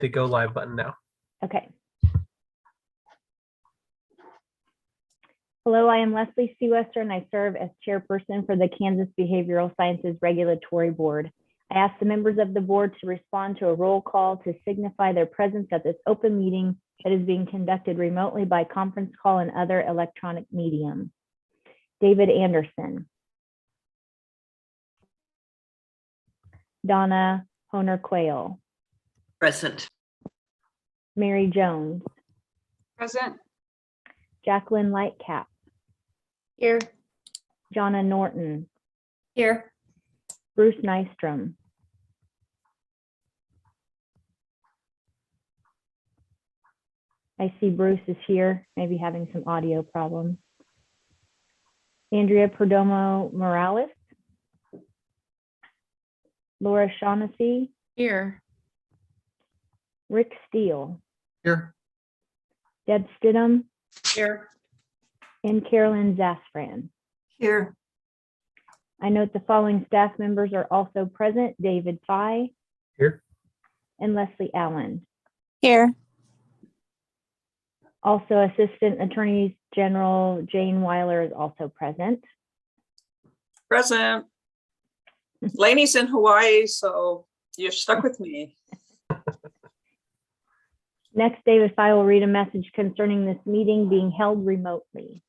the go live button now. Okay. Hello, I am Leslie Seawester, and I serve as chairperson for the Kansas Behavioral Sciences Regulatory Board. I ask the members of the board to respond to a roll call to signify their presence at this open meeting that is being conducted remotely by conference call and other electronic medium. David Anderson. Donna Honer-Quayle. Present. Mary Jones. Present. Jacqueline Lightcap. Here. Jonna Norton. Here. Bruce Nystrom. I see Bruce is here, maybe having some audio problems. Andrea Perdomo Morales. Laura Shaughnessy. Here. Rick Steele. Here. Deb Stidham. Here. And Carolyn Zasfran. Here. I note the following staff members are also present: David Fye. Here. And Leslie Allen. Here. Also, Assistant Attorney General Jane Weiler is also present. Present. Lainey's in Hawaii, so you're stuck with me. Next, David Fye will read a message concerning this meeting being held remotely.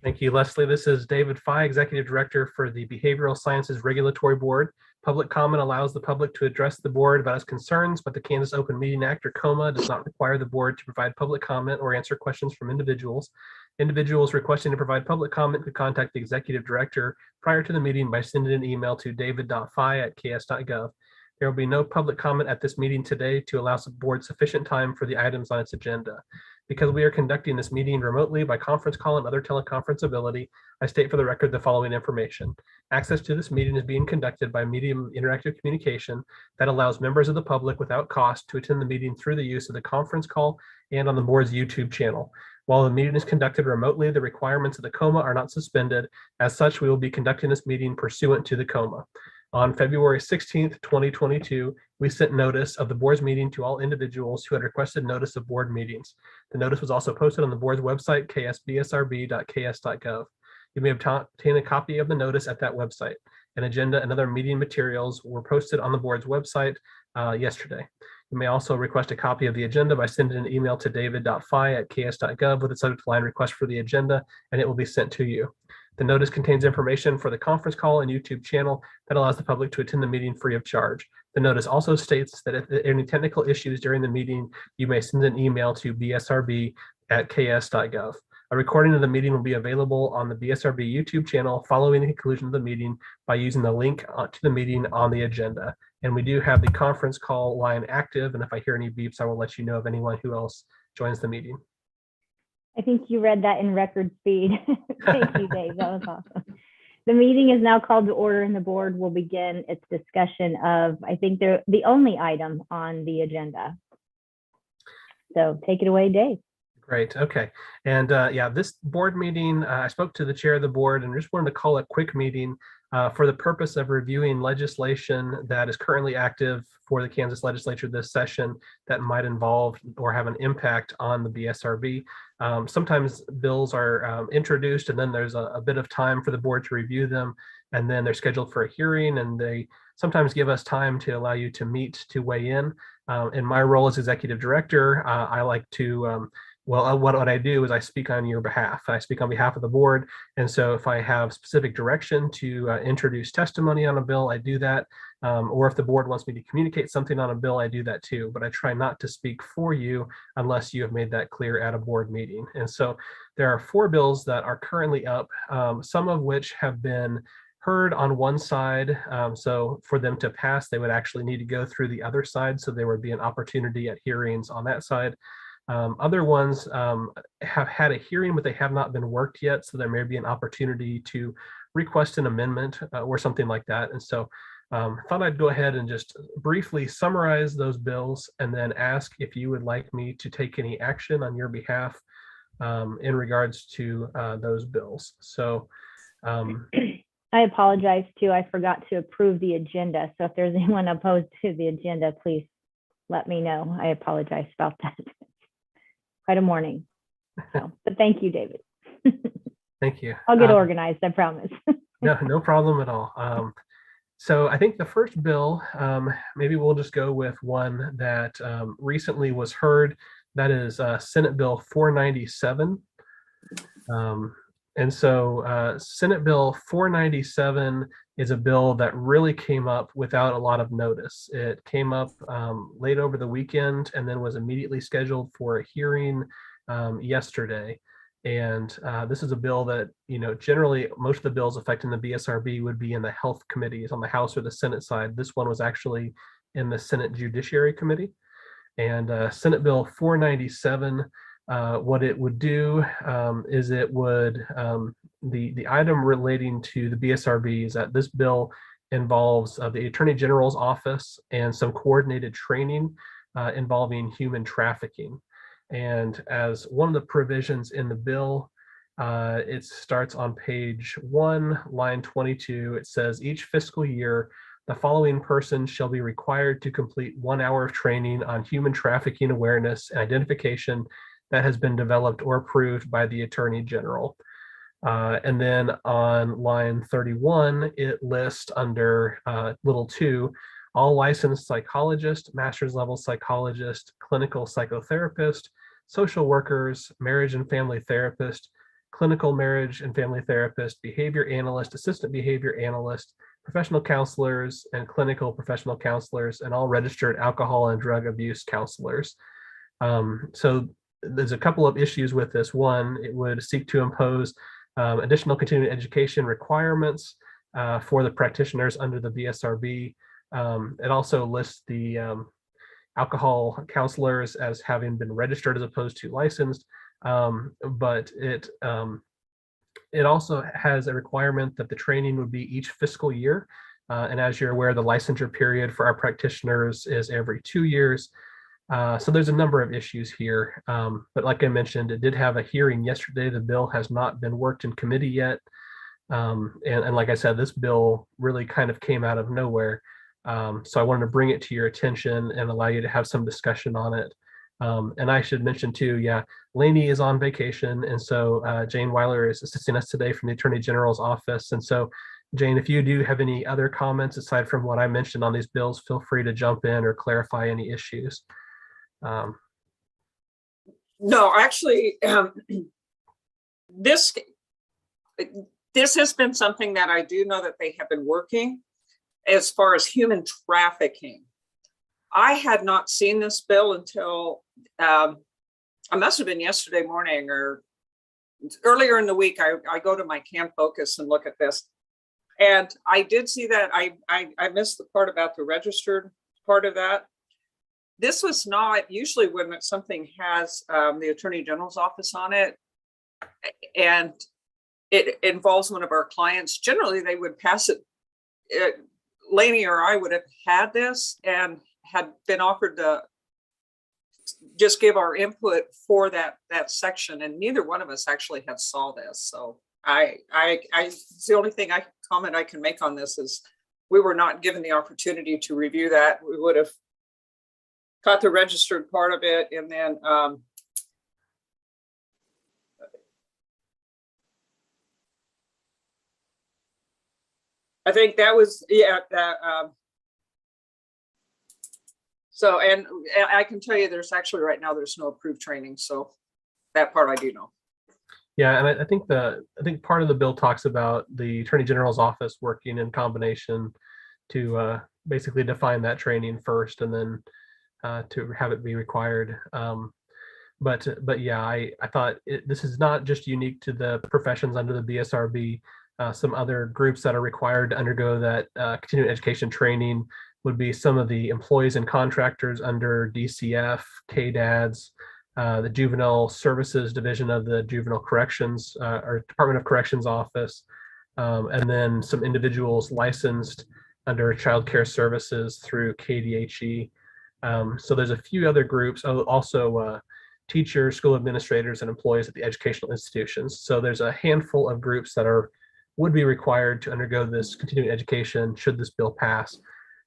Thank you, Leslie. This is David Fye, Executive Director for the Behavioral Sciences Regulatory Board. Public comment allows the public to address the board about its concerns, but the Kansas Open Meeting Act, or COMA, does not require the board to provide public comment or answer questions from individuals. Individuals requesting to provide public comment could contact the Executive Director prior to the meeting by sending an email to david.fye@ks.gov. There will be no public comment at this meeting today to allow the board sufficient time for the items on its agenda. Because we are conducting this meeting remotely by conference call and other teleconference ability, I state for the record the following information. Access to this meeting is being conducted by Medium Interactive Communication that allows members of the public without cost to attend the meeting through the use of the conference call and on the board's YouTube channel. While the meeting is conducted remotely, the requirements of the COMA are not suspended. As such, we will be conducting this meeting pursuant to the COMA. On February 16th, 2022, we sent notice of the board's meeting to all individuals who had requested notice of board meetings. The notice was also posted on the board's website, ksbsrb.ks.gov. You may obtain a copy of the notice at that website. An agenda and other meeting materials were posted on the board's website yesterday. You may also request a copy of the agenda by sending an email to david.fye@ks.gov with the subject line request for the agenda, and it will be sent to you. The notice contains information for the conference call and YouTube channel that allows the public to attend the meeting free of charge. The notice also states that if there are any technical issues during the meeting, you may send an email to bsrb@ks.gov. A recording of the meeting will be available on the BSRB YouTube channel following the conclusion of the meeting by using the link to the meeting on the agenda. And we do have the conference call line active, and if I hear any beeps, I will let you know of anyone who else joins the meeting. I think you read that in record speed. Thank you, Dave. That was awesome. The meeting is now called to order, and the board will begin its discussion of, I think, the only item on the agenda. So take it away, Dave. Great. Okay. And yeah, this board meeting, I spoke to the chair of the board and just wanted to call a quick meeting for the purpose of reviewing legislation that is currently active for the Kansas legislature this session that might involve or have an impact on the BSRB. Sometimes bills are introduced and then there's a bit of time for the board to review them, and then they're scheduled for a hearing, and they sometimes give us time to allow you to meet to weigh in. In my role as executive director, I like to what I do is I speak on your behalf. I speak on behalf of the board. And so if I have specific direction to introduce testimony on a bill, I do that. Or if the board wants me to communicate something on a bill, I do that too. But I try not to speak for you unless you have made that clear at a board meeting. And so there are 4 bills that are currently up, some of which have been heard on one side. So for them to pass, they would actually need to go through the other side. So there would be an opportunity at hearings on that side. Other ones have had a hearing, but they have not been worked yet. So there may be an opportunity to request an amendment or something like that. And so I thought I'd go ahead and just briefly summarize those bills and then ask if you would like me to take any action on your behalf in regards to those bills. So I apologize too. I forgot to approve the agenda. So if there's anyone opposed to the agenda, please let me know. I apologize about that. Quite a morning. So, but thank you, David. Thank you. I'll get organized, I promise. No problem at all. So I think the first bill, maybe we'll just go with one that recently was heard. That is Senate Bill 497. And so Senate Bill 497 is a bill that really came up without a lot of notice. It came up late over the weekend and then was immediately scheduled for a hearing yesterday. And this is a bill that, generally most of the bills affecting the BSRB would be in the health committees on the House or the Senate side. This one was actually in the Senate Judiciary Committee. And Senate Bill 497, what it would do is it would, the item relating to the BSRB is that this bill involves the Attorney General's office and some coordinated training involving human trafficking. And as one of the provisions in the bill, it starts on page 1, line 22. It says, each fiscal year, the following person shall be required to complete 1 hour of training on human trafficking awareness and identification that has been developed or approved by the Attorney General. And then on line 31, it lists under little 2, all licensed psychologists, master's level psychologists, clinical psychotherapist, social workers, marriage and family therapist, clinical marriage and family therapist, behavior analyst, assistant behavior analyst, professional counselors, and clinical professional counselors, and all registered alcohol and drug abuse counselors. So there's a couple of issues with this. One, it would seek to impose additional continuing education requirements for the practitioners under the BSRB. It also lists the alcohol counselors as having been registered as opposed to licensed, but it also has a requirement that the training would be each fiscal year. And as you're aware, the licensure period for our practitioners is every 2 years. So there's a number of issues here. But like I mentioned, it did have a hearing yesterday. The bill has not been worked in committee yet. And like I said, this bill really kind of came out of nowhere. So I wanted to bring it to your attention and allow you to have some discussion on it. And I should mention too, Lainey is on vacation. And so Jane Weiler is assisting us today from the Attorney General's office. And so Jane, if you do have any other comments aside from what I mentioned on these bills, feel free to jump in or clarify any issues. No, actually, this has been something that I do know that they have been working as far as human trafficking. I had not seen this bill until I must have been yesterday morning or earlier in the week. I go to my Can Focus and look at this, and I did see that. I missed the part about the registered part of that. This was not usually when something has the Attorney General's office on it, and it involves one of our clients. Generally, they would pass it. Lainey or I would have had this and had been offered to just give our input for that section, and neither one of us actually had saw this. So it's the only comment I can make on this is we were not given the opportunity to review that. We would have caught the registered part of it, and then I think that was so, and I can tell you there's actually right now there's no approved training, so that part I do know. Yeah, and I think part of the bill talks about the Attorney General's office working in combination to basically define that training first, and then to have it be required. But yeah, I thought this is not just unique to the professions under the BSRB. Some other groups that are required to undergo that continuing education training would be some of the employees and contractors under DCF, KDADS, the Juvenile Services Division of the Juvenile Corrections or Department of Corrections Office, and then some individuals licensed under Child Care Services through KDHE. So there's a few other groups, also teachers, school administrators, and employees at the educational institutions. So there's a handful of groups that would be required to undergo this continuing education should this bill pass.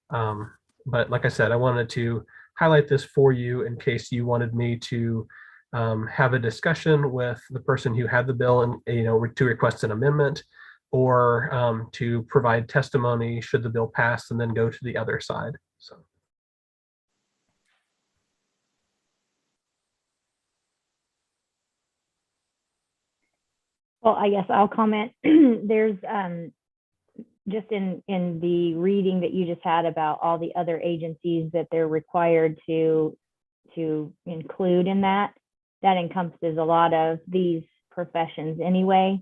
But like I said, I wanted to highlight this for you in case you wanted me to have a discussion with the person who had the bill and, to request an amendment, or to provide testimony should the bill pass and then go to the other side. So. Well, I guess I'll comment. There's just in the reading that you just had about all the other agencies that they're required to include in that encompasses a lot of these professions anyway.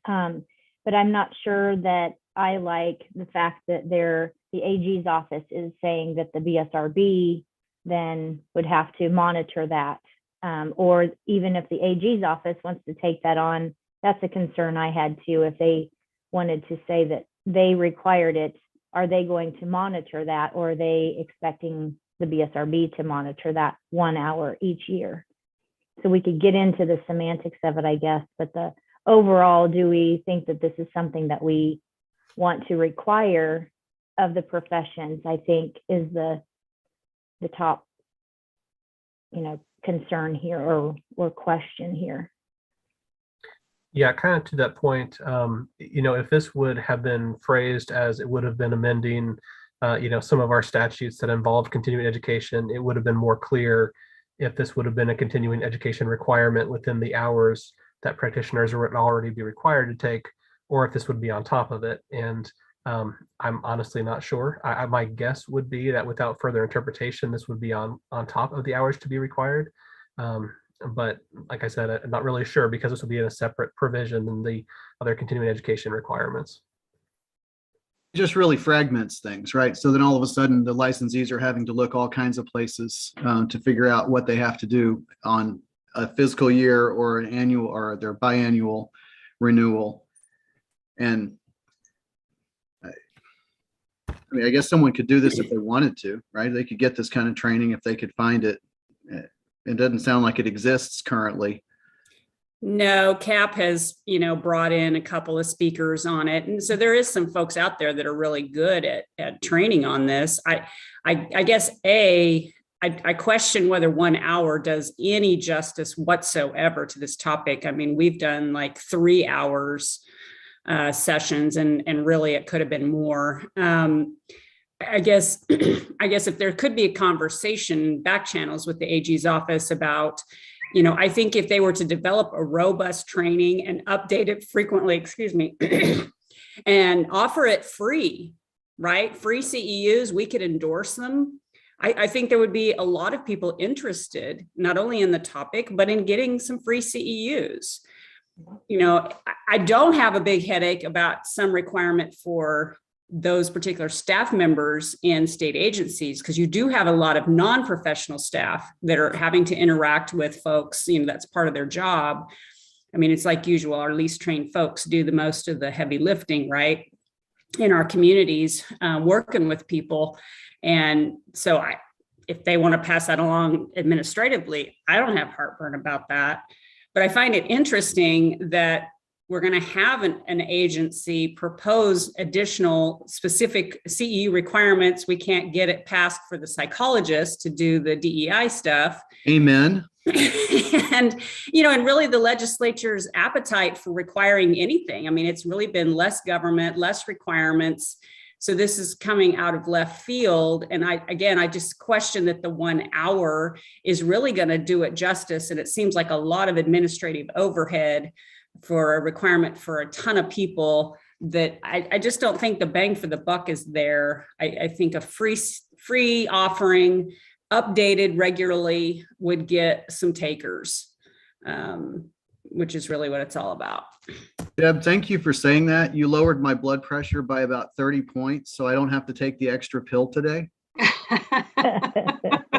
But I'm not sure that I like the fact that the AG's office is saying that the BSRB then would have to monitor that. Or even if the AG's office wants to take that on, that's a concern I had too. If they wanted to say that they required it, are they going to monitor that, or are they expecting the BSRB to monitor that 1 hour each year? So we could get into the semantics of it, I guess, but the overall, do we think that this is something that we want to require of the professions, I think is the top, concern here or question here. Yeah, kind of to that point, if this would have been phrased as it would have been amending, some of our statutes that involve continuing education, it would have been more clear if this would have been a continuing education requirement within the hours that practitioners would already be required to take, or if this would be on top of it. And I'm honestly not sure. My guess would be that without further interpretation, this would be on top of the hours to be required. But like I said, I'm not really sure because this will be in a separate provision than the other continuing education requirements. It just really fragments things, right? So then all of a sudden the licensees are having to look all kinds of places to figure out what they have to do on a fiscal year or an annual or their biannual renewal. And I guess someone could do this if they wanted to, right? They could get this kind of training if they could find it. It doesn't sound like it exists currently. No, CAP has, brought in a couple of speakers on it. And so there is some folks out there that are really good at training on this. I guess, I question whether 1 hour does any justice whatsoever to this topic. I mean, we've done like 3 hours sessions and really it could have been more. I guess if there could be a conversation back channels with the AG's office about, I think if they were to develop a robust training and update it frequently, and offer it free, right? Free CEUs, we could endorse them. I think there would be a lot of people interested, not only in the topic, but in getting some free CEUs. I don't have a big headache about some requirement for those particular staff members in state agencies, because you do have a lot of non-professional staff that are having to interact with folks, that's part of their job. I mean, it's like usual, our least trained folks do the most of the heavy lifting, right? In our communities, working with people. And so if they want to pass that along administratively, I don't have heartburn about that. But I find it interesting that we're going to have an agency propose additional specific CE requirements. We can't get it passed for the psychologists to do the DEI stuff. Amen. And really the legislature's appetite for requiring anything. I mean, it's really been less government, less requirements. So this is coming out of left field. And I just question that the 1 hour is really going to do it justice. And it seems like a lot of administrative overhead for a requirement for a ton of people that I just don't think the bang for the buck is there. I think a free offering, updated regularly, would get some takers, which is really what it's all about. Deb, thank you for saying that. You lowered my blood pressure by about 30 points, so I don't have to take the extra pill today.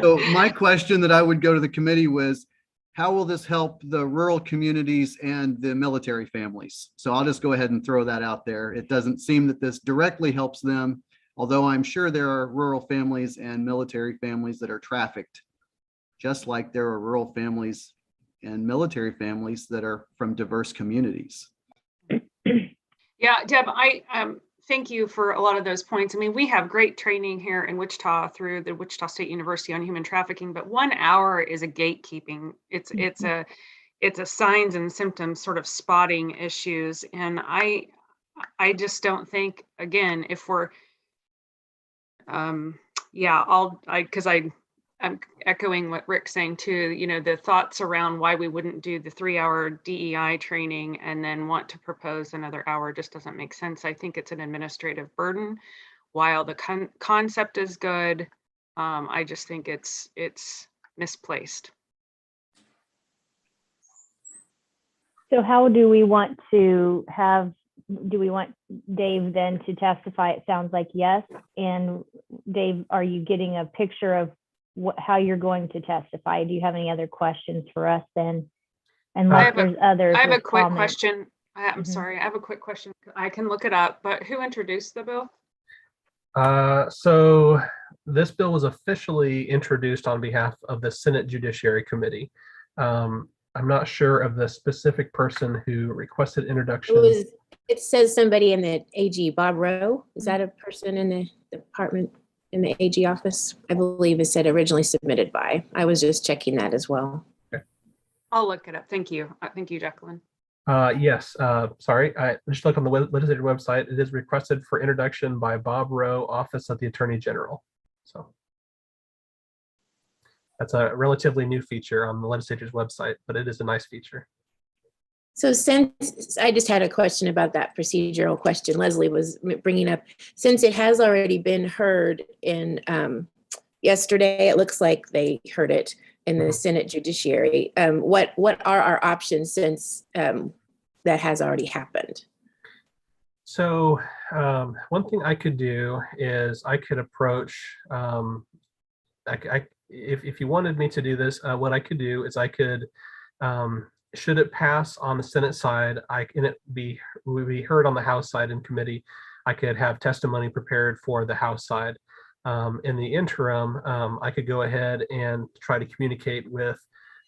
So my question that I would go to the committee was, how will this help the rural communities and the military families? So I'll just go ahead and throw that out there. It doesn't seem that this directly helps them, although I'm sure there are rural families and military families that are trafficked, just like there are rural families and military families that are from diverse communities. Yeah, Deb, I thank you for a lot of those points. I mean, we have great training here in Wichita through the Wichita State University on human trafficking, but 1 hour is a gatekeeping. It's a signs and symptoms sort of spotting issues. And I just don't think, again, if we're, because I'm echoing what Rick's saying too, the thoughts around why we wouldn't do the 3-hour DEI training and then want to propose another hour just doesn't make sense. I think it's an administrative burden. While the concept is good, I just think it's misplaced. So how do we want to have, do we want Dave then to testify? It sounds like yes. And Dave, are you getting a picture of how you're going to testify? Do you have any other questions for us then? Unless there's others. I have a with quick comments. question. I'm Mhm. sorry, I have a quick question. I can look it up, but who introduced the bill? So this bill was officially introduced on behalf of the Senate Judiciary Committee. I'm not sure of the specific person who requested introduction. It says somebody in the AG, Bob Rowe. Is that a person in the department in the AG office? I believe it said originally submitted by. I was just checking that as well. Okay. I'll look it up. Thank you. Thank you, Jacqueline. Yes, sorry. I just looked on the legislature website. It is requested for introduction by Bob Rowe, Office of the Attorney General. So that's a relatively new feature on the legislature's website, but it is a nice feature. So since I just had a question about that procedural question Leslie was bringing up, since it has already been heard in yesterday, it looks like they heard it in the Senate Judiciary. What are our options since that has already happened? So one thing I could do is I could approach, if you wanted me to do this, what I could do is I could, should it pass on the Senate side, and it would be heard on the House side in committee, I could have testimony prepared for the House side. In the interim, I could go ahead and try to communicate with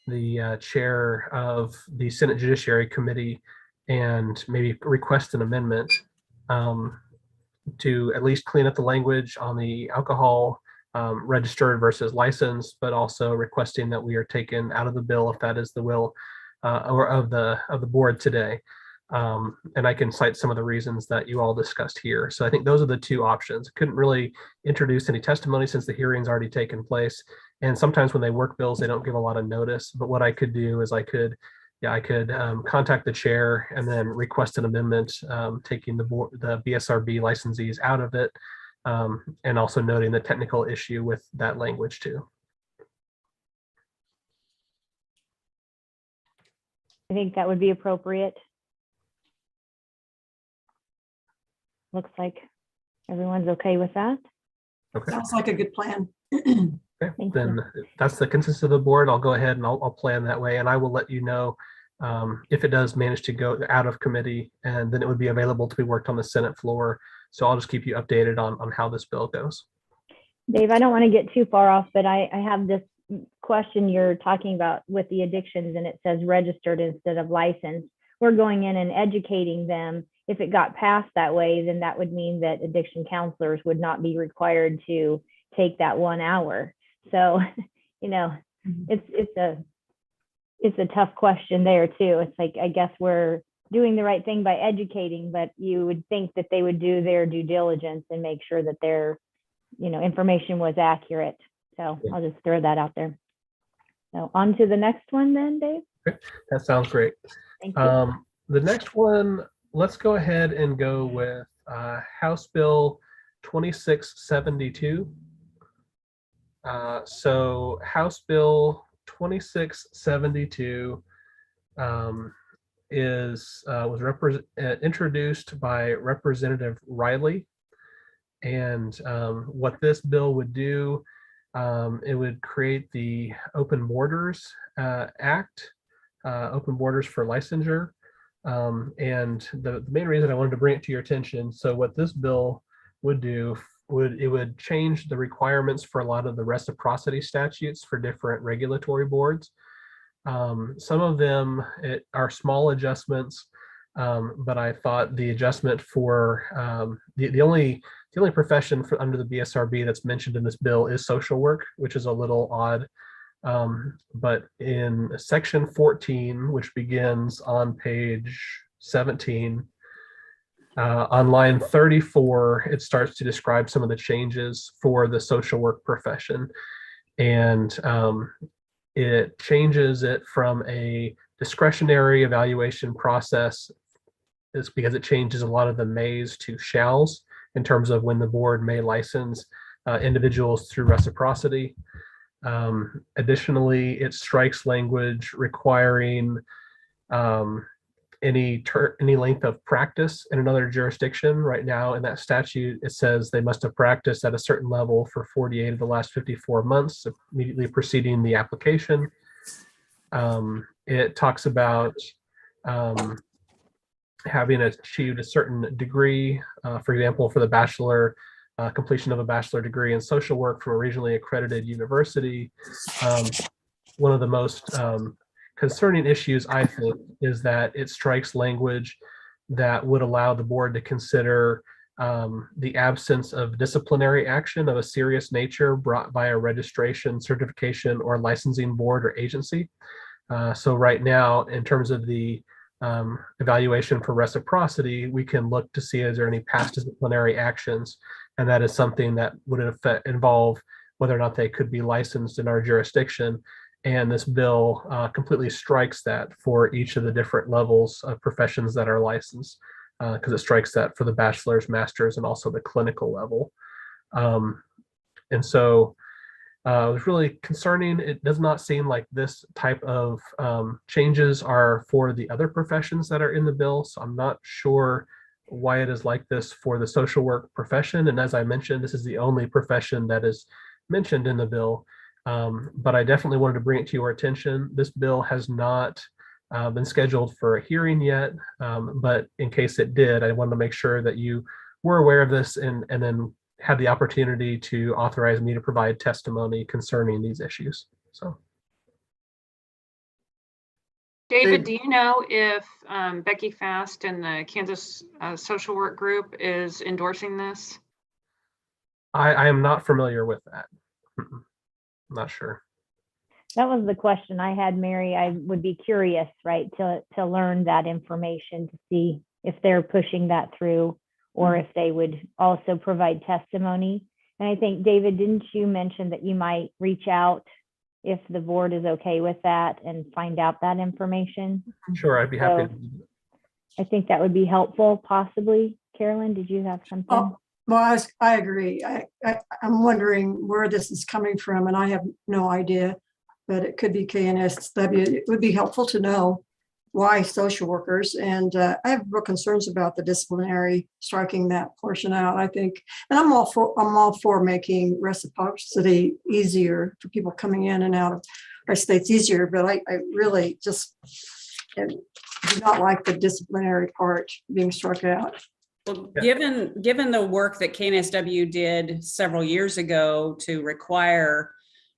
the chair of the Senate Judiciary Committee and maybe request an amendment to at least clean up the language on the alcohol registered versus licensed, but also requesting that we are taken out of the bill if that is the will or of the board today. And I can cite some of the reasons that you all discussed here. So I think those are the two options. Couldn't really introduce any testimony since the hearing's already taken place. And sometimes when they work bills, they don't give a lot of notice. But what I could do is I could contact the chair and then request an amendment, taking the BSRB licensees out of it, and also noting the technical issue with that language too. I think that would be appropriate. Looks like everyone's okay with that. Okay. Sounds like a good plan. Okay, Thank then that's the consensus of the board. I'll go ahead and I'll plan that way, and I will let you know if it does manage to go out of committee, and then it would be available to be worked on the Senate floor. So I'll just keep you updated on how this bill goes. Dave, I don't want to get too far off, but I have this question you're talking about with the addictions, and it says registered instead of licensed. We're going in and educating them. If it got passed that way, then that would mean that addiction counselors would not be required to take that 1 hour. So, it's a tough question there too. It's like, I guess we're doing the right thing by educating, but you would think that they would do their due diligence and make sure that their, information was accurate. So I'll just throw that out there. So on to the next one then, Dave. Okay, that sounds great. Thank you. The next one, let's go ahead and go with House Bill 2672. So House Bill 2672 was introduced by Representative Riley, and what this bill would do, it would create the Open Borders Act, Open Borders for licensure. And the main reason I wanted to bring it to your attention, so what this bill would do, it would change the requirements for a lot of the reciprocity statutes for different regulatory boards. Some of them are small adjustments, But I thought the adjustment for the only profession under the BSRB that's mentioned in this bill is social work, which is a little odd. But in section 14, which begins on page 17, on line 34, it starts to describe some of the changes for the social work profession. And it changes it from a discretionary evaluation process. It's because it changes a lot of the mays to shalls in terms of when the board may license individuals through reciprocity. Additionally, it strikes language requiring any length of practice in another jurisdiction. Right now in that statute, it says they must have practiced at a certain level for 48 of the last 54 months immediately preceding the application. It talks about having achieved a certain degree, for example, for the bachelor, completion of a bachelor degree in social work from a regionally accredited university. One of the most concerning issues, I think, is that it strikes language that would allow the board to consider the absence of disciplinary action of a serious nature brought by a registration, certification, or licensing board or agency. So right now, in terms of the evaluation for reciprocity, we can look to see is there any past disciplinary actions, and that is something that would involve whether or not they could be licensed in our jurisdiction. And this bill completely strikes that for each of the different levels of professions that are licensed, because it strikes that for the bachelor's, master's, and also the clinical level. And so it was really concerning. It does not seem like this type of changes are for the other professions that are in the bill. So I'm not sure why it is like this for the social work profession. And as I mentioned, this is the only profession that is mentioned in the bill. But I definitely wanted to bring it to your attention. This bill has not been scheduled for a hearing yet, but in case it did, I wanted to make sure that you were aware of this and then had the opportunity to authorize me to provide testimony concerning these issues. So, David, do you know if Becky Fast and the Kansas Social Work Group is endorsing this? I am not familiar with that. I'm not sure. That was the question I had, Mary. I would be curious, right, to learn that information, to see if they're pushing that through or if they would also provide testimony. And I think, David, didn't you mention that you might reach out if the board is okay with that and find out that information? Sure, I'd be happy So, to do that. I think that would be helpful, possibly. Carolyn, did you have something? Oh, well, I agree. I'm wondering where this is coming from, and I have no idea, but it could be KNSW. It would be helpful to know why social workers, and I have real concerns about the disciplinary, striking that portion out, I think. And I'm all for making reciprocity easier for people coming in and out of our states easier, but I really just do not like the disciplinary part being struck out. Well, given the work that KNSW did several years ago to require,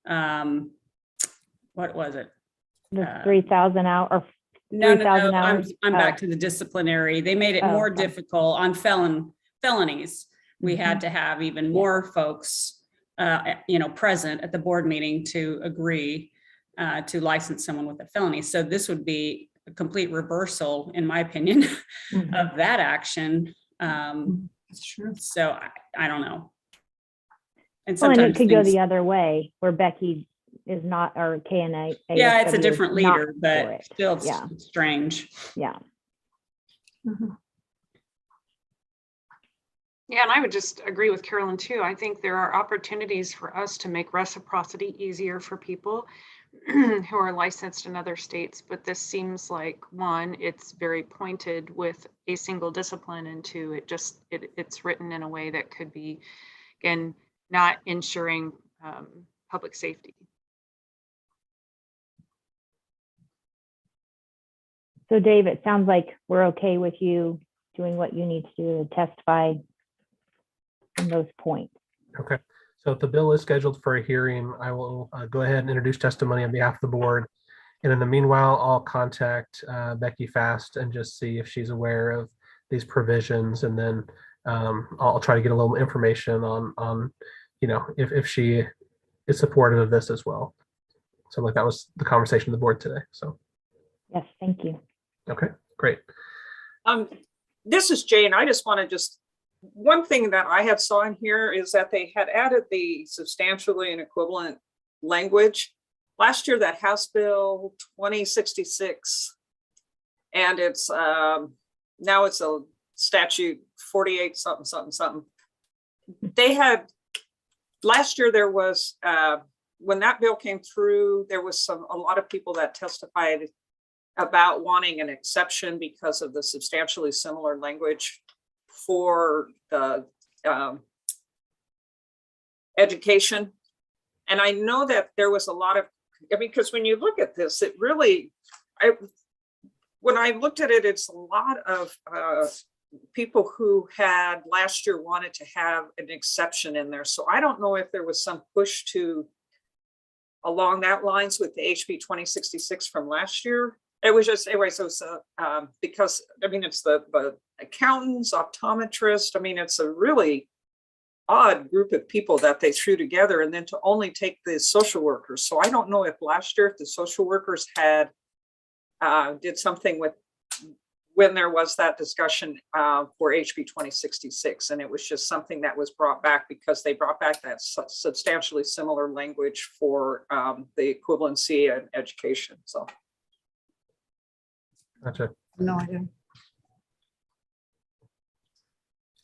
what was it? The 3,000 hour or No, 3,000 I'm hours? back to the disciplinary. They made it more okay. difficult on felonies. We had to have even more folks, present at the board meeting to agree to license someone with a felony. So this would be a complete reversal, in my opinion, of that action. That's true. So I don't know. And Well, and sometimes it could go things- the other way, where Becky is not, or KNA. yeah, it's a ASW different is not leader, for but it. still it's Yeah. strange. Yeah. Yeah, and I would just agree with Carolyn too. I think there are opportunities for us to make reciprocity easier for people who are licensed in other states, but this seems like, one, it's very pointed with a single discipline, and two, it's written in a way that could be, again, not ensuring public safety. So Dave, it sounds like we're okay with you doing what you need to do to testify on those points. Okay. So if the bill is scheduled for a hearing, I will go ahead and introduce testimony on behalf of the board. And in the meanwhile, I'll contact Becky Fast and just see if she's aware of these provisions. And then I'll try to get a little information on if she is supportive of this as well. So like that was the conversation of the board today. So. Yes, thank you. Okay, great. This is Jane. I just want to one thing that I had saw in here is that they had added the substantially and equivalent language. Last year, that House Bill 2066, and it's now it's a statute 48 something something something. They had last year there was when that bill came through, there was a lot of people that testified about wanting an exception because of the substantially similar language for the education. And I know that there was a lot of, because when you look at this, it really, when I looked at it, it's a lot of people who had last year wanted to have an exception in there. So I don't know if there was some push along that lines with the HB 2066 from last year. It was just, anyway, so because, it's the accountants, optometrists, it's a really odd group of people that they threw together, and then to only take the social workers. So I don't know if last year, if the social workers had did something with when there was that discussion for HB 2066, and it was just something that was brought back because they brought back that substantially similar language for the equivalency and education. So. Gotcha. No idea.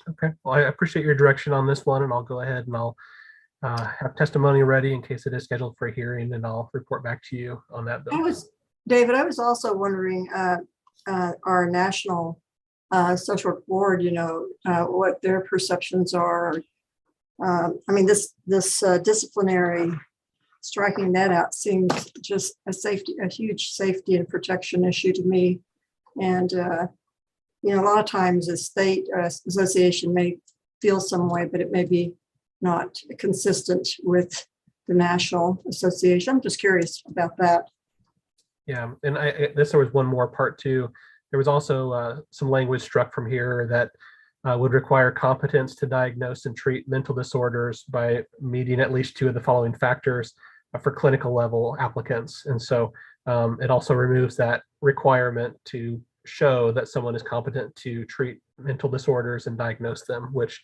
Okay. Well, I appreciate your direction on this one, and I'll go ahead and I'll have testimony ready in case it is scheduled for a hearing, and I'll report back to you on that bill. David, I was also wondering, our national social work board, what their perceptions are. This disciplinary, striking that out seems just a huge safety and protection issue to me. And, a lot of times a state association may feel some way, but it may be not consistent with the national association. I'm just curious about that. Yeah, and there was one more part too. There was also some language struck from here that would require competence to diagnose and treat mental disorders by meeting at least two of the following factors for clinical level applicants. And so it also removes that requirement to show that someone is competent to treat mental disorders and diagnose them, which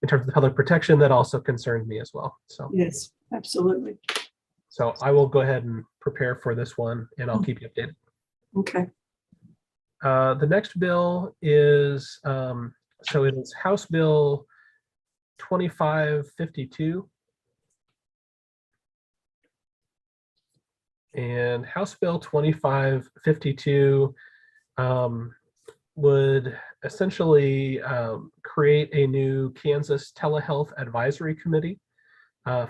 in terms of the public protection, that also concerns me as well. So yes, absolutely. So I will go ahead and prepare for this one, and I'll keep you updated. Okay. The next bill is, so it is House Bill 2552. And House Bill 2552 would essentially create a new Kansas Telehealth Advisory Committee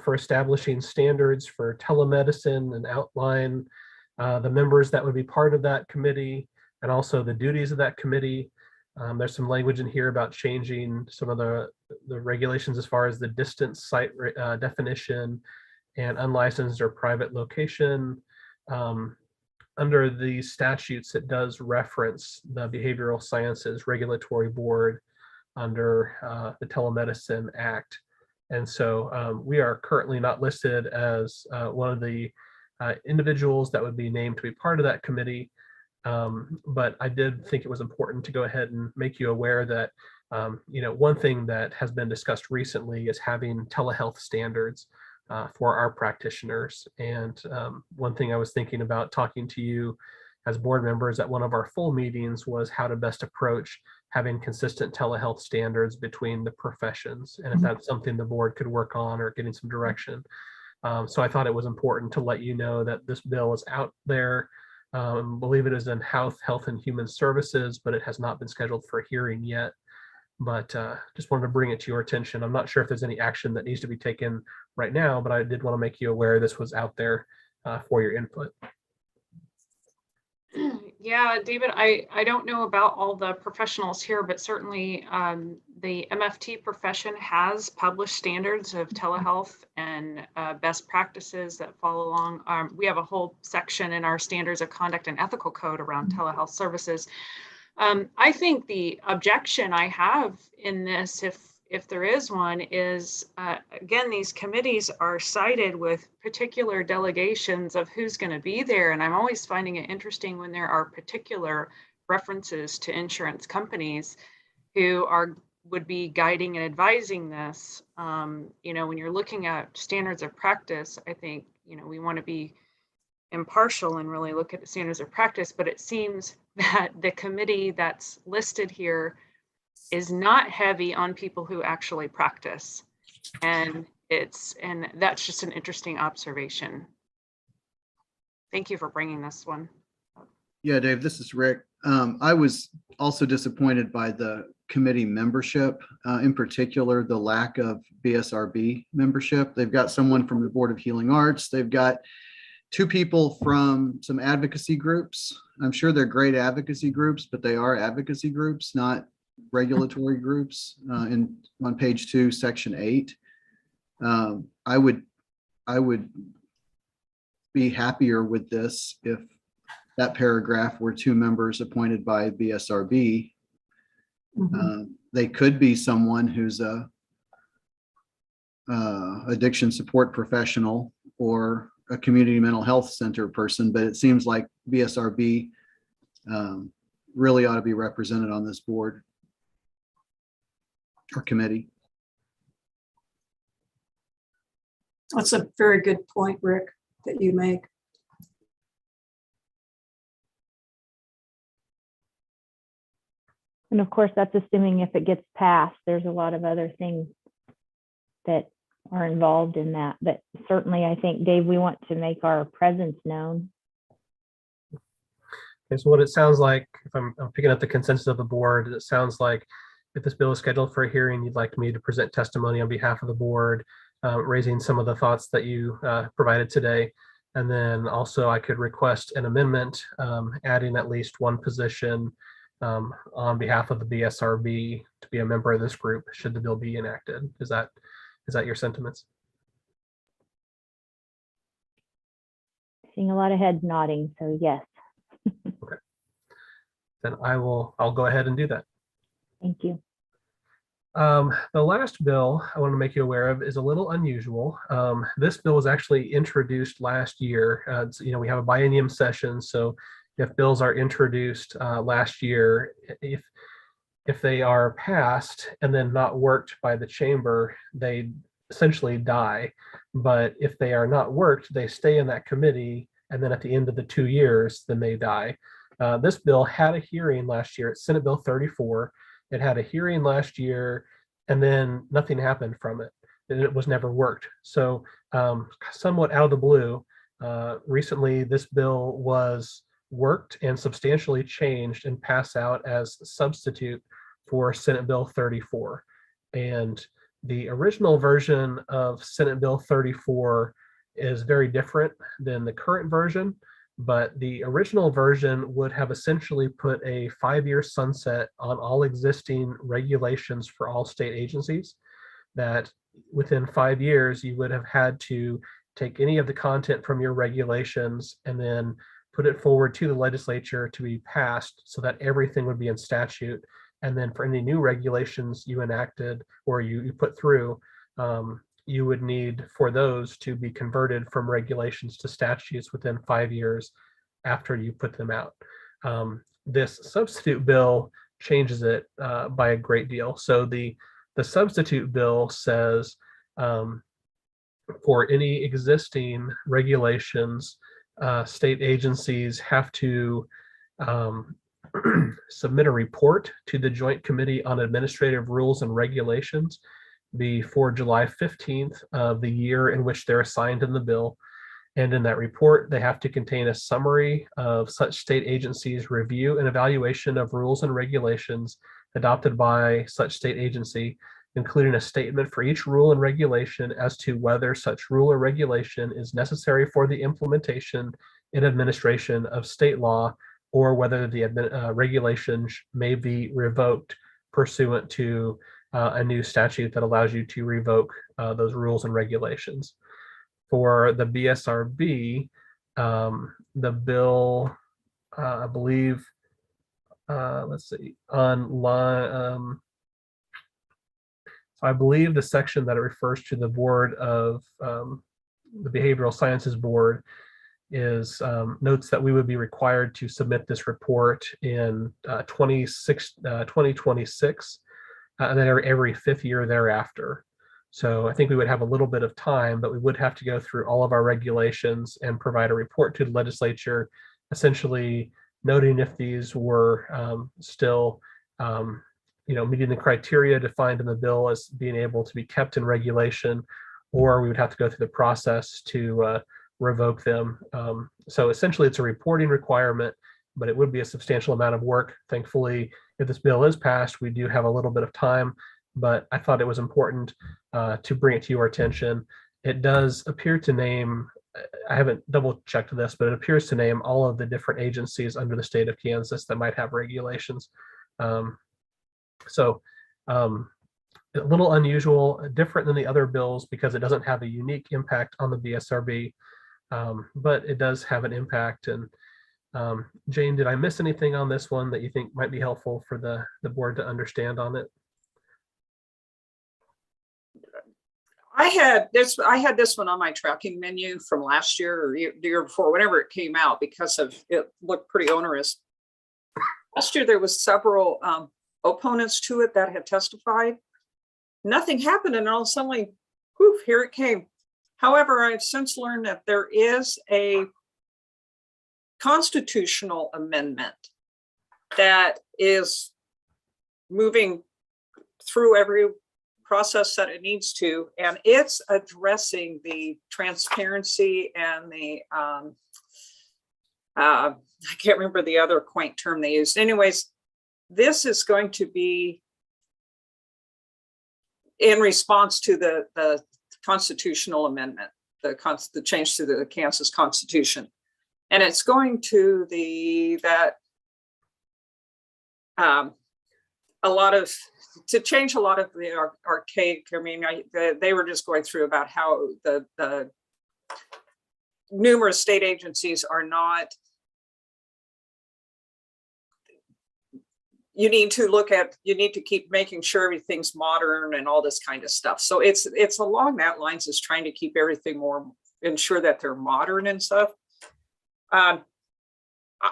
for establishing standards for telemedicine and outline the members that would be part of that committee and also the duties of that committee. There's some language in here about changing some of the regulations as far as the distance site definition and unlicensed or private location. Under the statutes, it does reference the Behavioral Sciences Regulatory Board under the Telemedicine Act. And so we are currently not listed as one of the individuals that would be named to be part of that committee. But I did think it was important to go ahead and make you aware that, one thing that has been discussed recently is having telehealth standards for our practitioners. And one thing I was thinking about talking to you as board members at one of our full meetings was how to best approach having consistent telehealth standards between the professions, and if that's something the board could work on or getting some direction. So I thought it was important to let you know that this bill is out there. I believe it is in Health and Human Services, but it has not been scheduled for a hearing yet. But just wanted to bring it to your attention. I'm not sure if there's any action that needs to be taken right now, but I did want to make you aware this was out there for your input. Yeah, David, I don't know about all the professionals here, but certainly the MFT profession has published standards of telehealth and best practices that follow along. We have a whole section in our standards of conduct and ethical code around telehealth services. I think the objection I have in this, if there is one, is again, these committees are cited with particular delegations of who's going to be there. And I'm always finding it interesting when there are particular references to insurance companies who would be guiding and advising this. You know, when you're looking at standards of practice, I think, you know, we want to be impartial and really look at the standards of practice, but it seems that the committee that's listed here is not heavy on people who actually practice. And that's just an interesting observation. Thank you for bringing this one up. Yeah, Dave, this is Rick. I was also disappointed by the committee membership, in particular, the lack of BSRB membership. They've got someone from the Board of Healing Arts. They've got 2 people from some advocacy groups. I'm sure they're great advocacy groups, but they are advocacy groups, not regulatory groups. On page 2, section 8. I would be happier with this if that paragraph were 2 members appointed by BSRB. They could be someone who's a addiction support professional or a community mental health center person, but it seems like BSRB really ought to be represented on this board or committee. That's a very good point, Rick, that you make. And of course, that's assuming if it gets passed, there's a lot of other things that are involved in that. But certainly, I think, Dave, we want to make our presence known. Okay, so what it sounds like, if I'm picking up the consensus of the board, it sounds like if this bill is scheduled for a hearing, you'd like me to present testimony on behalf of the board, raising some of the thoughts that you provided today. And then also I could request an amendment, adding at least 1 position on behalf of the BSRB to be a member of this group should the bill be enacted. Is that your sentiments? Seeing a lot of heads nodding, so yes. Okay. Then I'll go ahead and do that. Thank you. The last bill I want to make you aware of is a little unusual. This bill was actually introduced last year. We have a biennium session, so if bills are introduced last year, if they are passed and then not worked by the chamber, they essentially die. But if they are not worked, they stay in that committee, and then at the end of the 2 years, then they die. This bill had a hearing last year. It's Senate Bill 34. It had a hearing last year, and then nothing happened from it. And it was never worked. So somewhat out of the blue, recently this bill was worked and substantially changed and passed out as a substitute for Senate Bill 34. And the original version of Senate Bill 34 is very different than the current version, but the original version would have essentially put a 5-year sunset on all existing regulations for all state agencies, that within 5 years, you would have had to take any of the content from your regulations and then put it forward to the legislature to be passed so that everything would be in statute. And then for any new regulations you enacted or you put through, you would need for those to be converted from regulations to statutes within 5 years after you put them out. This substitute bill changes it by a great deal. So the substitute bill says for any existing regulations, state agencies have to submit a report to the Joint Committee on Administrative Rules and Regulations before July 15th of the year in which they're assigned in the bill. And in that report, they have to contain a summary of such state agencies' review and evaluation of rules and regulations adopted by such state agency, including a statement for each rule and regulation as to whether such rule or regulation is necessary for the implementation and administration of state law or whether the regulations may be revoked pursuant to a new statute that allows you to revoke those rules and regulations. For the BSRB, the bill, I believe, let's see, on so I believe the section that it refers to the board of the Behavioral Sciences Board is notes that we would be required to submit this report in 2026, and then every 5th year thereafter. So I think we would have a little bit of time, but we would have to go through all of our regulations and provide a report to the legislature, essentially noting if these were still meeting the criteria defined in the bill as being able to be kept in regulation, or we would have to go through the process to revoke them. So essentially it's a reporting requirement, but it would be a substantial amount of work. Thankfully, if this bill is passed, we do have a little bit of time, but I thought it was important to bring it to your attention. It does appear to name, I haven't double checked this, but it appears to name all of the different agencies under the state of Kansas that might have regulations. So a little unusual, different than the other bills because it doesn't have a unique impact on the BSRB, but it does have an impact. And Jane, did I miss anything on this one that you think might be helpful for the board to understand on it? I had this one on my tracking menu from last year or the year before, whenever it came out, because of it looked pretty onerous. Last year there was several opponents to it that had testified. Nothing happened, and all of a sudden, whew, here it came. However, I've since learned that there is a constitutional amendment that is moving through every process that it needs to, and it's addressing the transparency and the I can't remember the other quaint term they used. Anyways, this is going to be in response to the constitutional amendment, the change to the Kansas Constitution, and it's going to change a lot of the archaic. I mean, they were just going through about how the numerous state agencies are not. You need to keep making sure everything's modern and all this kind of stuff. So it's along that lines as trying to keep everything more, ensure that they're modern and stuff.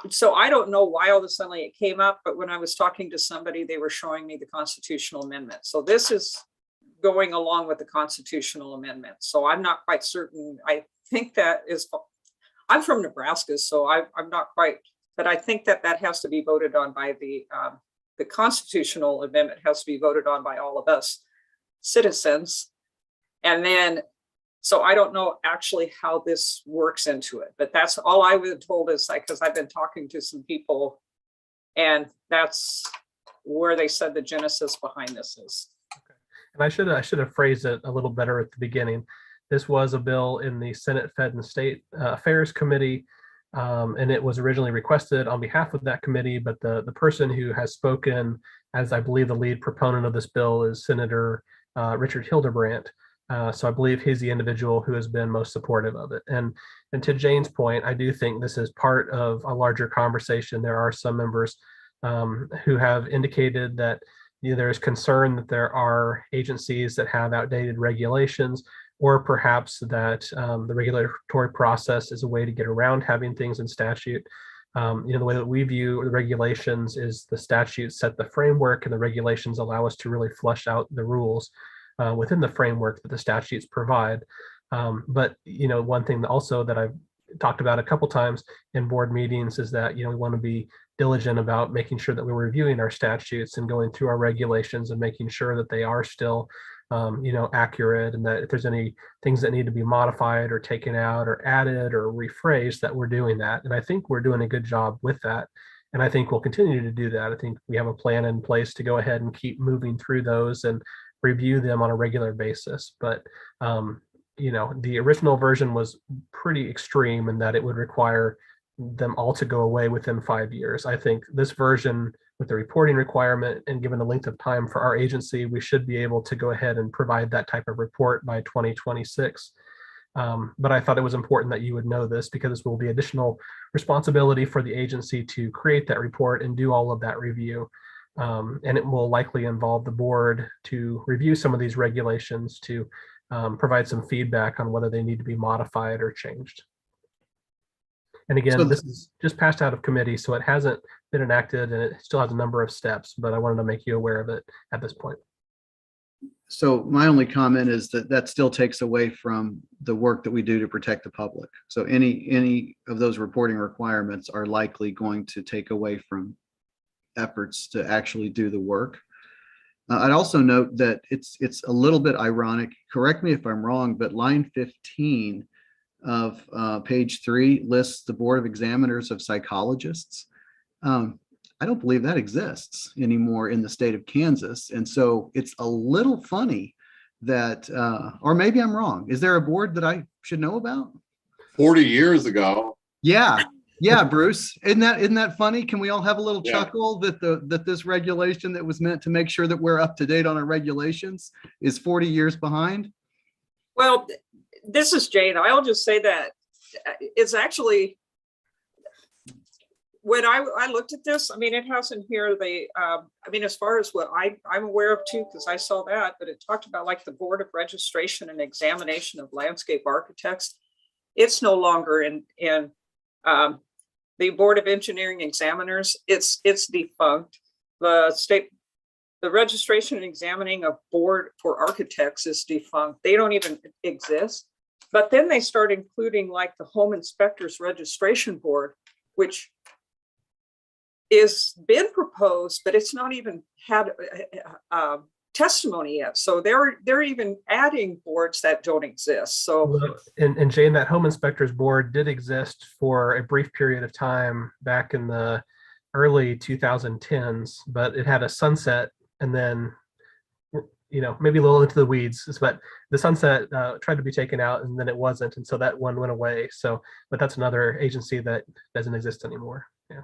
So I don't know why all of a sudden it came up, but when I was talking to somebody, they were showing me the constitutional amendment. So this is going along with the constitutional amendment. So I'm not quite certain. I think that is, I'm from Nebraska, so I'm not quite, but I think that has to be voted on by the constitutional amendment has to be voted on by all of us citizens. And then, so I don't know actually how this works into it, but that's all I was told is because I've been talking to some people, and that's where they said the genesis behind this is. Okay. And I should have phrased it a little better at the beginning. This was a bill in the Senate Fed and State Affairs Committee, and it was originally requested on behalf of that committee, but the person who has spoken as I believe the lead proponent of this bill is Senator Richard Hildebrandt. So I believe he's the individual who has been most supportive of it. And to Jane's point, I do think this is part of a larger conversation. There are some members who have indicated that there is concern that there are agencies that have outdated regulations, or perhaps that the regulatory process is a way to get around having things in statute. The way that we view the regulations is the statutes set the framework, and the regulations allow us to really flush out the rules within the framework that the statutes provide. But one thing also that I've talked about a couple times in board meetings is that we want to be diligent about making sure that we're reviewing our statutes and going through our regulations and making sure that they are still accurate, and that if there's any things that need to be modified or taken out or added or rephrased, that we're doing that. And I think we're doing a good job with that. And I think we'll continue to do that. I think we have a plan in place to go ahead and keep moving through those and review them on a regular basis. But the original version was pretty extreme in that it would require them all to go away within 5 years. I think this version with the reporting requirement and given the length of time for our agency, we should be able to go ahead and provide that type of report by 2026. But I thought it was important that you would know this because this will be additional responsibility for the agency to create that report and do all of that review. And it will likely involve the board to review some of these regulations to provide some feedback on whether they need to be modified or changed. And again, So- this is just passed out of committee, so it hasn't been enacted and it still has a number of steps, but I wanted to make you aware of it at this point. So my only comment is that that still takes away from the work that we do to protect the public. So any of those reporting requirements are likely going to take away from efforts to actually do the work. I'd also note that it's a little bit ironic, correct me if I'm wrong, but line 15 of page 3 lists the Board of Examiners of Psychologists. I don't believe that exists anymore in the state of Kansas. And so it's a little funny that, or maybe I'm wrong. Is there a board that I should know about? 40 years ago. Yeah. Yeah, Bruce. Isn't that funny? Can we all have a little Yeah. chuckle that this regulation that was meant to make sure that we're up to date on our regulations is 40 years behind? Well, this is Jane. I'll just say that it's actually, when I looked at this, I mean, it has in here as far as what I'm aware of too, because I saw that, but it talked about like the Board of Registration and Examination of Landscape Architects. It's no longer in the Board of Engineering Examiners. It's defunct. The Registration and Examining of Board for Architects is defunct. They don't even exist. But then they start including like the Home Inspectors Registration Board, which is been proposed, but it's not even had testimony yet. So they're even adding boards that don't exist. So And Jane, that Home Inspectors Board did exist for a brief period of time back in the early 2010s, but it had a sunset and then, maybe a little into the weeds, but the sunset tried to be taken out and then it wasn't. And so that one went away. So, but that's another agency that doesn't exist anymore. Yeah.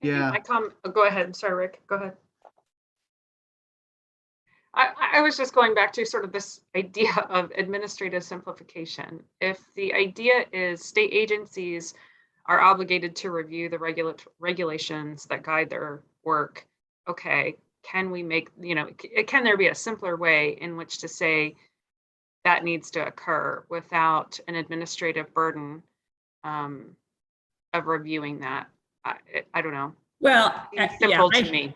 Yeah. Go ahead. Sorry, Rick, go ahead. I was just going back to sort of this idea of administrative simplification. If the idea is state agencies are obligated to review the regulations that guide their work, okay, can we make, can there be a simpler way in which to say that needs to occur without an administrative burden of reviewing that? I don't know. Well, It's simple to me.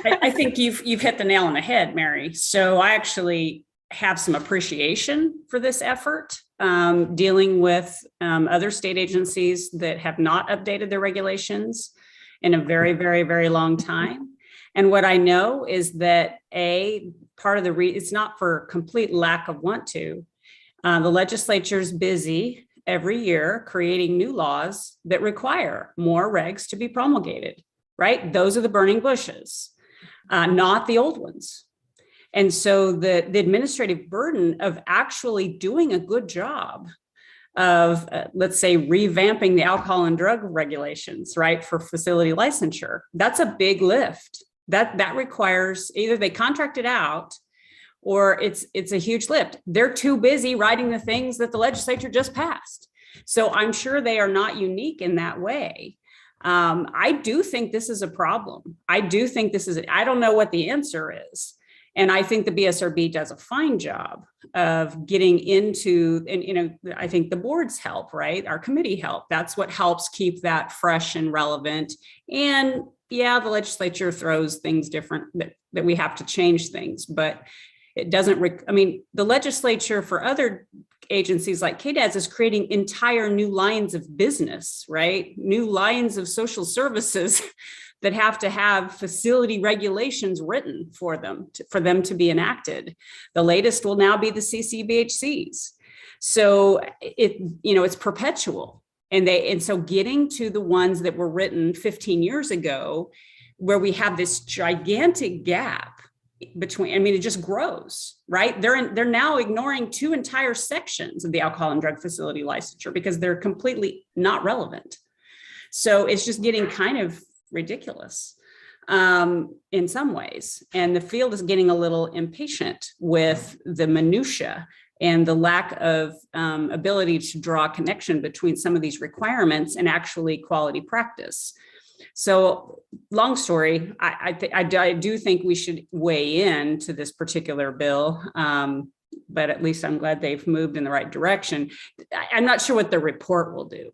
I think you've hit the nail on the head, Mary. So I actually have some appreciation for this effort, dealing with other state agencies that have not updated their regulations in a very, very, very long time. And what I know is that part of it's not for complete lack of want to. The legislature's busy every year creating new laws that require more regs to be promulgated, right? Those are the burning bushes, not the old ones. And so the administrative burden of actually doing a good job of, let's say, revamping the alcohol and drug regulations, right, for facility licensure, that's a big lift. That requires either they contract it out or it's a huge lift. They're too busy writing the things that the legislature just passed. So I'm sure they are not unique in that way. I do think this is a problem. I don't know what the answer is. And I think the BSRB does a fine job of getting into, and I think the boards help, right? Our committee help. That's what helps keep that fresh and relevant. And yeah, the legislature throws things different that we have to change things, but it doesn't, the legislature for other agencies like KDAS is creating entire new lines of business, right? New lines of social services that have to have facility regulations written for them to be enacted. The latest will now be the CCBHCs. So it's perpetual. And so getting to the ones that were written 15 years ago, where we have this gigantic gap between, I mean, it just grows, right? They're now ignoring 2 entire sections of the alcohol and drug facility licensure because they're completely not relevant. So it's just getting kind of ridiculous in some ways. And the field is getting a little impatient with the minutia and the lack of ability to draw a connection between some of these requirements and actually quality practice. So long story, I do think we should weigh in to this particular bill, but at least I'm glad they've moved in the right direction. I'm not sure what the report will do,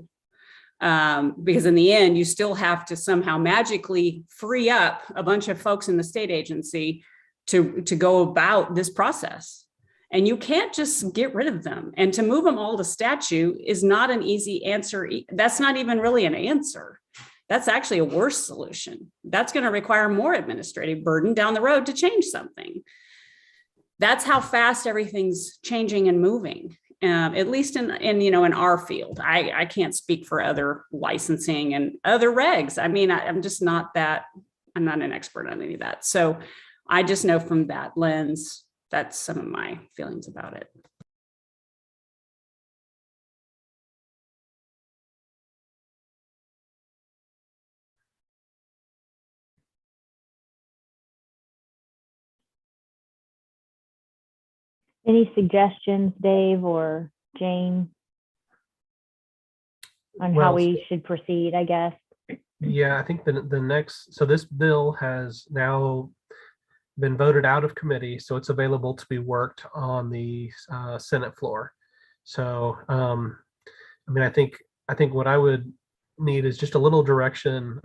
because in the end, you still have to somehow magically free up a bunch of folks in the state agency to go about this process. And you can't just get rid of them. And to move them all to statute is not an easy answer. That's not even really an answer. That's actually a worse solution. That's going to require more administrative burden down the road to change something. That's how fast everything's changing and moving, at least in our field. I can't speak for other licensing and other regs. I mean, I'm not an expert on any of that. So I just know from that lens, that's some of my feelings about it. Any suggestions, Dave or Jane, on how we should proceed, I guess? Yeah, I think the next, so this bill has now been voted out of committee, so it's available to be worked on the Senate floor. So, I mean, I think what I would need is just a little direction.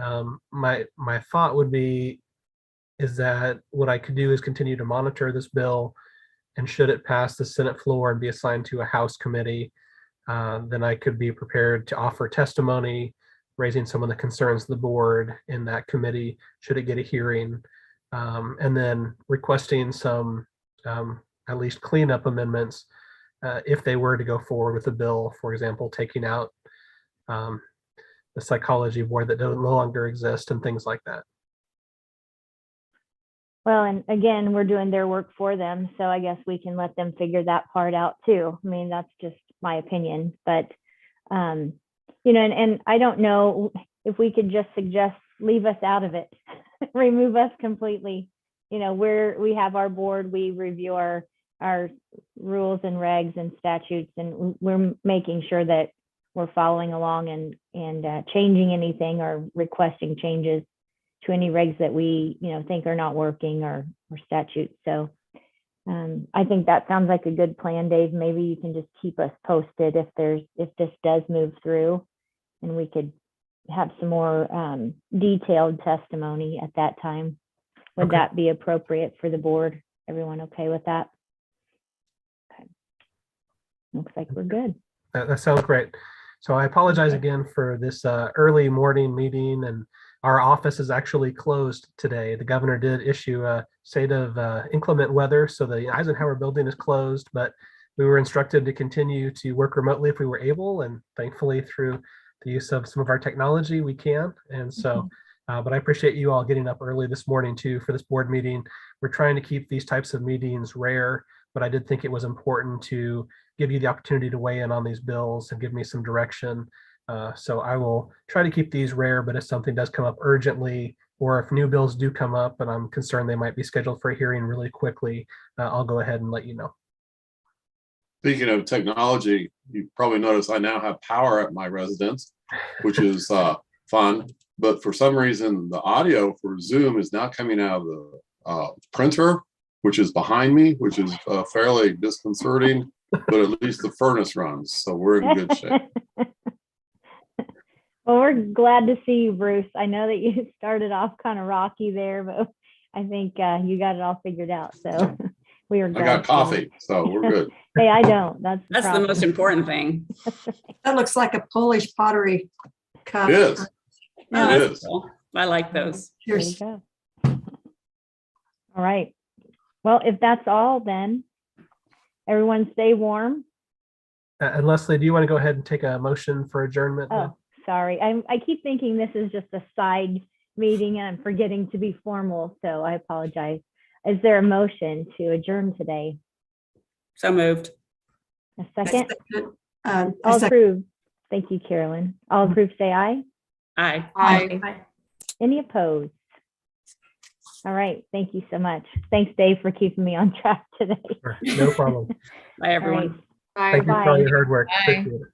My thought would be is that what I could do is continue to monitor this bill, and should it pass the Senate floor and be assigned to a House committee, then I could be prepared to offer testimony, raising some of the concerns of the board in that committee, should it get a hearing, and then requesting some at least cleanup amendments if they were to go forward with the bill, for example, taking out the psychology board that no longer exist and things like that. Well, and again, we're doing their work for them, so I guess we can let them figure that part out too. I mean, that's just my opinion, but and I don't know if we could just suggest leave us out of it, remove us completely. We have our board, we review our rules and regs and statutes, and we're making sure that we're following along and changing anything or requesting changes to any regs that we think are not working or statutes. So I think that sounds like a good plan, Dave. Maybe you can just keep us posted if this does move through, and we could have some more detailed testimony at that time. Would Okay. that be appropriate for the board? Everyone okay with that? Okay. Looks like we're good. That sounds great. So I apologize again for this early morning meeting, and our office is actually closed today. The governor did issue a state of inclement weather, so the Eisenhower building is closed, but we were instructed to continue to work remotely if we were able, and thankfully through the use of some of our technology, we can. And so, but I appreciate you all getting up early this morning too for this board meeting. We're trying to keep these types of meetings rare, but I did think it was important to give you the opportunity to weigh in on these bills and give me some direction. So I will try to keep these rare, but if something does come up urgently, or if new bills do come up and I'm concerned they might be scheduled for a hearing really quickly, I'll go ahead and let you know. Speaking of technology, you probably noticed I now have power at my residence, which is fun. But for some reason, the audio for Zoom is now coming out of the printer, which is behind me, which is fairly disconcerting, but at least the furnace runs. So we're in good shape. Well, we're glad to see you, Bruce. I know that you started off kind of rocky there, but I think you got it all figured out. So we are glad. I got coffee, so we're good. Hey, I don't. That's the most important thing. That looks like a Polish pottery cup. It is. Oh, It that's is. cool. I like those. There you Cheers. go. All right. Well, if that's all, then everyone stay warm. And Leslie, do you want to go ahead and take a motion for adjournment? Oh, sorry. I keep thinking this is just a side meeting and I'm forgetting to be formal, so I apologize. Is there a motion to adjourn today? So moved. A second? I All second. approved. Thank you, Carolyn. All approved, say aye. Aye. Aye. Any opposed? All right, thank you so much. Thanks, Dave, for keeping me on track today. No problem. Bye, All everyone. right. Bye. Thank you for all Bye. your hard work. Bye. Appreciate it.